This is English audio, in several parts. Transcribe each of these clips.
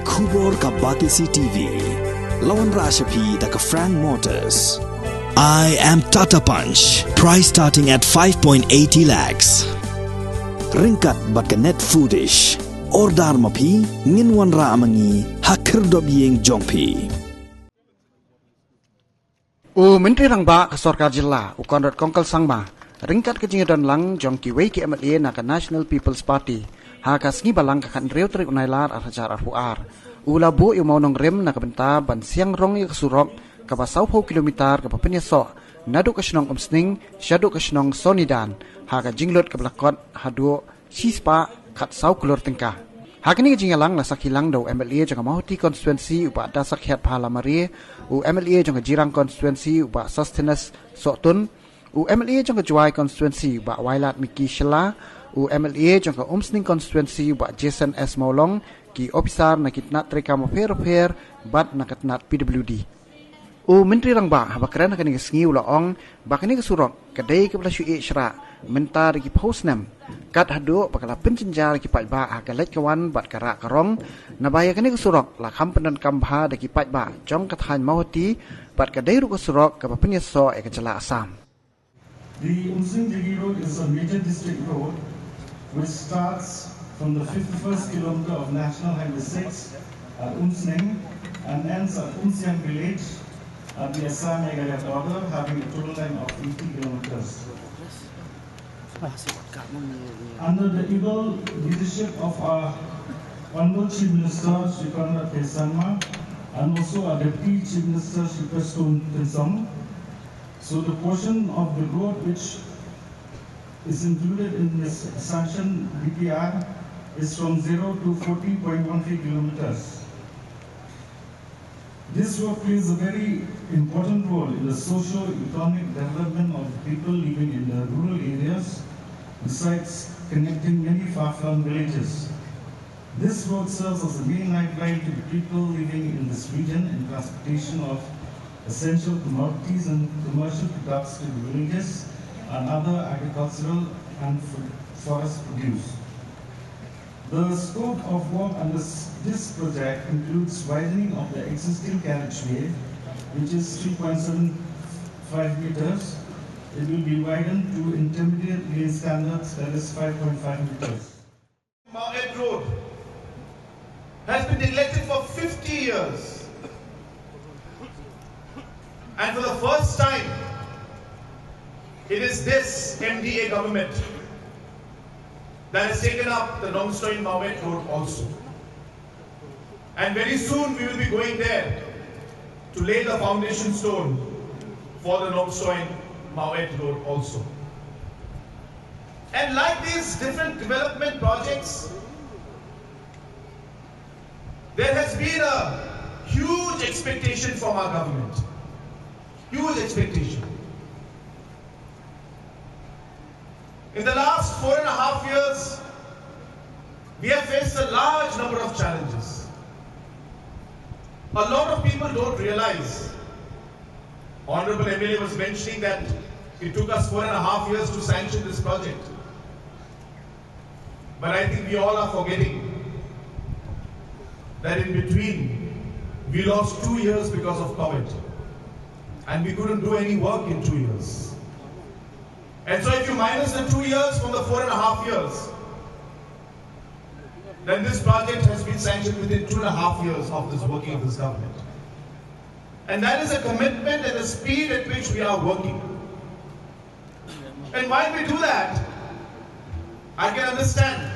Kubor ka Batisi TV. Lawan Rashapi da ka Frank Motors. I am Tata Punch. Price starting at 5.80 lakhs. Ringkat bat ka net foodish. Ordar mapi nginwan ra amangi hakir dobyeng jongpi. Menteri Rangba ke Sorkar Jilla, Conrad Kongkal Sangma, ringkat kejingan lang jong kiwei ke MLA na ke National People's Party, haka sengi balang kakan reu terik unailar arhajar arhuar. Ulabu Mawnongrim na ke benta ban siang rong ke Surok, ke basau pau kilometer ke Papenyaso, nadu ke Shnong Umsning, syadu ke Umsning-Sonidan, haka jinglot ke belakot hadu sispa kat sau kulur tengkah. Hakini kejingalang la sakilang do MLA jang mahuti konstituensi upa dasak hiat pahalamari u MLA jang jirang konstituensi upa sustenance sotun u MLA jang juai konstituensi upa wailat miki shela u MLA jang umsning konstituensi upa Jason S Maulong ki officer na kitnat treka mafer bat na kitnat PWD. Menteri Rangba habakran kani ngi ulaong bakani ke Surok kedai ke belasyu Shna mentar ki posnam kat hadu bakala pencinjar ki pajba agalet kawan bat karak karong nabaya kani ke Surok la kampenan kambha da ki pajba jong kathan mauti bat kedai ru ke Surok ke Papenyaso e ke Jala Assam. The Umsning road is a major district road which starts from the 51st kilometer of National Highway 6 at Umsning and ends at Umsning village at the Assam-Meghalaya border, having a total time of 80 kilometers. Under the able leadership of our Honorable Chief Minister, Shri Conrad Sangma, and also our Deputy Chief Minister, Shri Song. So the portion of the road which is included in this sanction BPR is from 0 to 40.13 kilometers. This road plays a very important role in the socio-economic development of people living in the rural areas, besides connecting many far-flung villages. This road serves as the main lifeline to the people living in this region in transportation of essential commodities and commercial products to the villages and other agricultural and forest produce. The scope of work under this project includes widening of the existing carriageway, which is 3.75 meters. It will be widened to intermediate lane standards, that is 5.5 meters. Mawnongrim Road has been neglected for 50 years. And for the first time, it is this MDA government that has taken up the Umsning-Sonidan road also. And very soon we will be going there to lay the foundation stone for the Umsning-Sonidan road also. And like these different development projects, there has been a huge expectation from our government. Huge expectation. In the last 4.5 years, we have faced a large number of challenges. A lot of people don't realize. Honorable MLA was mentioning that it took us 4.5 years to sanction this project. But I think we all are forgetting that in between, we lost 2 years because of COVID. And we couldn't do any work in 2 years. And so if you minus the 2 years from the 4.5 years, then this project has been sanctioned within 2.5 years of this working of this government. And that is a commitment and the speed at which we are working. And while we do that, I can understand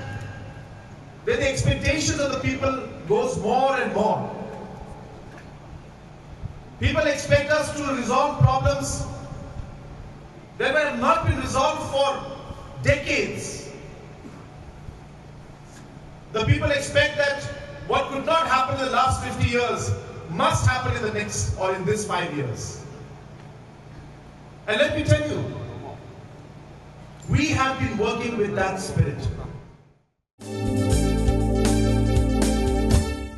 that the expectations of the people goes more and more. People expect us to resolve problems that have not been resolved for decades. The people expect that what could not happen in the last 50 years must happen in the next or in this 5 years. And let me tell you, we have been working with that spirit.